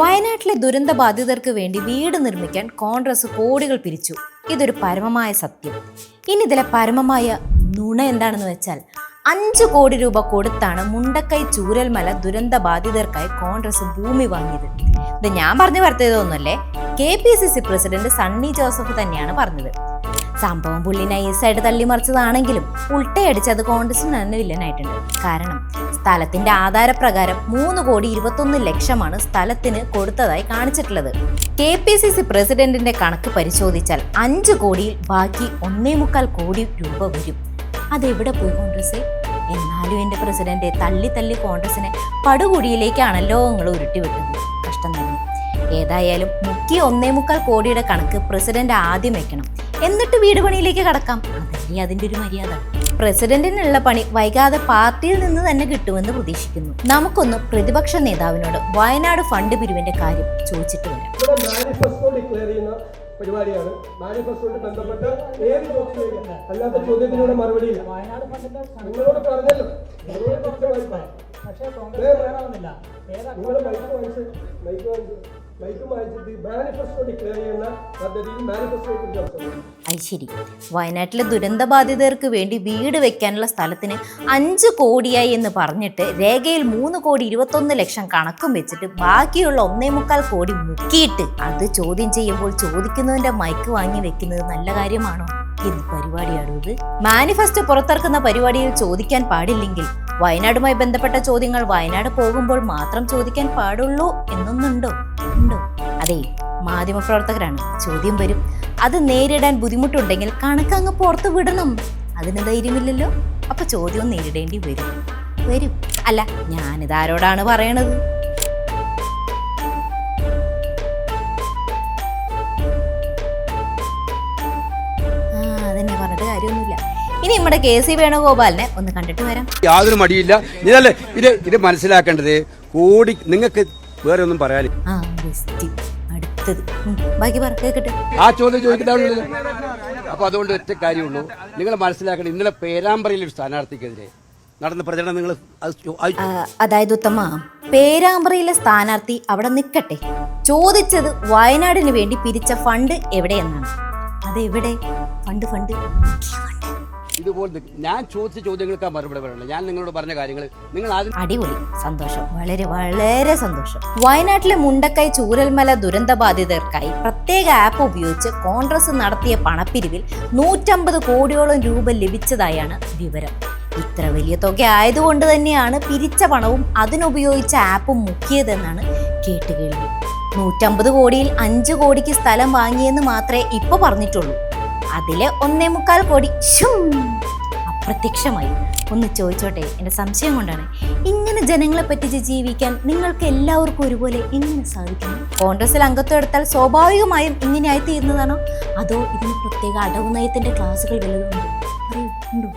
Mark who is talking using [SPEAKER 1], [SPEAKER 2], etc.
[SPEAKER 1] വയനാട്ടിലെ ദുരന്ത ബാധിതർക്ക് വേണ്ടി വീട് നിർമ്മിക്കാൻ കോൺഗ്രസ് കോടികൾ പിരിച്ചു. ഇതൊരു പരമമായ സത്യം. ഇനി ഇതിലെ പരമമായ നുണ എന്താണെന്ന് വെച്ചാൽ 5 കോടി രൂപ കൊടുത്താണ് മുണ്ടക്കൈ ചൂരൽമല ദുരന്ത ബാധിതർക്കായി കോൺഗ്രസ് ഭൂമി വാങ്ങിയത്. ഇത് ഞാൻ പറഞ്ഞു വരുത്തിയതൊന്നുമല്ലേ, KPCC പ്രസിഡന്റ് സണ്ണി ജോസഫ് തന്നെയാണ് പറഞ്ഞത്. സംഭവം പുള്ളി നൈസായിട്ട് തള്ളിമറിച്ചതാണെങ്കിലും ഉൾട്ടയടിച്ച് അത് കോൺഗ്രസിന് തന്നെ വില്ലനായിട്ടുണ്ട്. കാരണം സ്ഥലത്തിന്റെ ആധാരപ്രകാരം 3,21,00,000 സ്ഥലത്തിന് കൊടുത്തതായി കാണിച്ചിട്ടുള്ളത്. KPCC പ്രസിഡന്റിന്റെ കണക്ക് പരിശോധിച്ചാൽ 5 കോടിയിൽ ബാക്കി 1.25 കോടി രൂപ വരും. അതെവിടെ പോയി കോൺഗ്രസ്? എന്നാലും എന്റെ പ്രസിഡന്റ് തള്ളി കോൺഗ്രസിനെ പടുകുടിയിലേക്കാണല്ലോ നിങ്ങൾ ഉരുട്ടിവിട്ടത്. കഷ്ടം തന്നെ. ഏതായാലും മുക്കിയ 1.25 കോടിയുടെ കണക്ക് പ്രസിഡന്റ് ആദ്യം വെക്കണം, എന്നിട്ട് വീട് പണിയിലേക്ക് കടക്കാം. അതല്ലേ അതിന്റെ ഒരു മര്യാദ. പ്രസിഡന്റിനുള്ള പണി വൈകാതെ പാർട്ടിയിൽ നിന്ന് തന്നെ കിട്ടുമെന്ന് പ്രതീക്ഷിക്കുന്നു. നമുക്കൊന്ന് പ്രതിപക്ഷ നേതാവിനോട് വയനാട് ഫണ്ട് പിരിവിന്റെ കാര്യം ചോദിച്ചിട്ട് വരാം.
[SPEAKER 2] പരിപാടിയാണ്. മാനിഫെസ്റ്റോയുമായി ബന്ധപ്പെട്ട ഏത് ചോദ്യം അല്ലാത്ത ചോദ്യത്തിനോട് മറുപടിയില്ല. നിങ്ങളോട് പറഞ്ഞല്ലോ, പക്ഷേ കോൺഗ്രസ് പറയാനാവുന്നില്ല. നിങ്ങൾ
[SPEAKER 1] ഐശ്വരി, വയനാട്ടിലെ ദുരന്ത ബാധിതർക്ക് വേണ്ടി വീട് വെക്കാനുള്ള സ്ഥലത്തിന് 5 കോടിയായി എന്ന് പറഞ്ഞിട്ട് രേഖയിൽ 3,21,00,000 കണക്കും വെച്ചിട്ട് ബാക്കിയുള്ള 1.25 കോടി മുക്കിയിട്ട് അത് ചോദ്യം ചെയ്യുമ്പോൾ ചോദിക്കുന്നതിന്റെ മൈക്ക് വാങ്ങി വെക്കുന്നത് നല്ല കാര്യമാണോ? എന്ത് പരിപാടിയാണോ ഇത്? മാനിഫെസ്റ്റോ പുറത്തിറക്കുന്ന പരിപാടിയിൽ ചോദിക്കാൻ പാടില്ലെങ്കിൽ വയനാടുമായി ബന്ധപ്പെട്ട ചോദ്യങ്ങൾ വയനാട് പോകുമ്പോൾ മാത്രം ചോദിക്കാൻ പാടുള്ളൂ എന്നൊന്നുണ്ടോ? ഉണ്ടോ? അതെ, മാധ്യമപ്രവർത്തകരാണ്, ചോദ്യം വരും. അത് നേരിടാൻ ബുദ്ധിമുട്ടുണ്ടെങ്കിൽ കണക്കങ്ങ് പുറത്ത് വിടണം. അതിന് ധൈര്യമില്ലല്ലോ, അപ്പൊ ചോദ്യം നേരിടേണ്ടി വരും. അല്ല, ഞാനിതാരോടാണ് പറയണത്? അതന്നെ പറഞ്ഞിട്ട് കാര്യമൊന്നുമില്ല. ഇനി നമ്മുടെ KC വേണുഗോപാലിനെ ഒന്ന് കണ്ടിട്ട് വരാം.
[SPEAKER 3] യാതൊരു മടിയില്ല. ഇതല്ലേ ഇത് മനസ്സിലാക്കേണ്ടത്. കോടി നിങ്ങൾക്ക് വേറെ ഒന്നും പറയാൻ
[SPEAKER 1] ബാക്കി കേക്കട്ടെ.
[SPEAKER 3] ആ ചോദ്യം ചോദിക്കുന്നതാണ്. അപ്പൊ അതുകൊണ്ട് ഒറ്റ കാര്യമുള്ളൂ, നിങ്ങൾ മനസ്സിലാക്കേണ്ടത്. ഇന്നലെ പേരാമ്പ്രയിൽ ഒരു സ്ഥാനാർത്ഥിക്കെതിരെ നടന്ന പ്രചരണം നിങ്ങൾ
[SPEAKER 1] അതായത് ഉത്തമ, പേരാമ്പ്രയിലെ സ്ഥാനാർത്ഥി അവിടെ നിൽക്കട്ടെ, ചോദിച്ചത് വയനാടിന് വേണ്ടി പിരിച്ച ഫണ്ട് എവിടെയെന്നാണ്. അതെവിടെ ഫണ്ട്?
[SPEAKER 3] ഇതുപോലെ ഞാൻ ചോദിച്ച ചോദ്യങ്ങൾക്ക് മറുപടി പറയണം. ഞാൻ നിങ്ങളോട് പറഞ്ഞ കാര്യങ്ങൾ നിങ്ങൾ
[SPEAKER 1] അടിപൊളി, സന്തോഷം, വളരെ സന്തോഷം. വയനാട്ടിലെ മുണ്ടക്കൈ ചൂരൽമല ദുരന്ത ബാധിതർക്കായി പ്രത്യേക ആപ്പ് ഉപയോഗിച്ച് കോൺഗ്രസ് നടത്തിയ പണപ്പിരിവിൽ 150 കോടിയോളം രൂപ ലഭിച്ചതായാണ് വിവരം. ഇത്ര വലിയ തുക ആയതുകൊണ്ട് തന്നെയാണ് പിരിച്ച പണവും അതിനുപയോഗിച്ച ആപ്പും മുക്കിയതെന്നാണ് കേട്ടുകേൾവി. 150 കോടിയിൽ 5 കോടിക്ക് സ്ഥലം വാങ്ങിയെന്ന് മാത്രമേ ഇപ്പൊ പറഞ്ഞിട്ടുള്ളൂ. അതിലെ 1.25 കോടി അപ്രത്യക്ഷമായി. ഒന്ന് ചോദിച്ചോട്ടെ, എന്റെ സംശയം കൊണ്ടാണ്. ഇങ്ങനെ ജനങ്ങളെ പറ്റിച്ച് ജീവിക്കാൻ നിങ്ങൾക്ക് എല്ലാവർക്കും ഒരുപോലെ എങ്ങനെ സാധിക്കണം? കോൺഗ്രസിൽ അംഗത്വം എടുത്താൽ സ്വാഭാവികമായും ഇങ്ങനെയായി തീരുന്നതാണോ? അതോ ഇതിന് പ്രത്യേക അടവ് നയത്തിന്റെ ക്ലാസുകൾ വല്ലതും ഉണ്ടോ?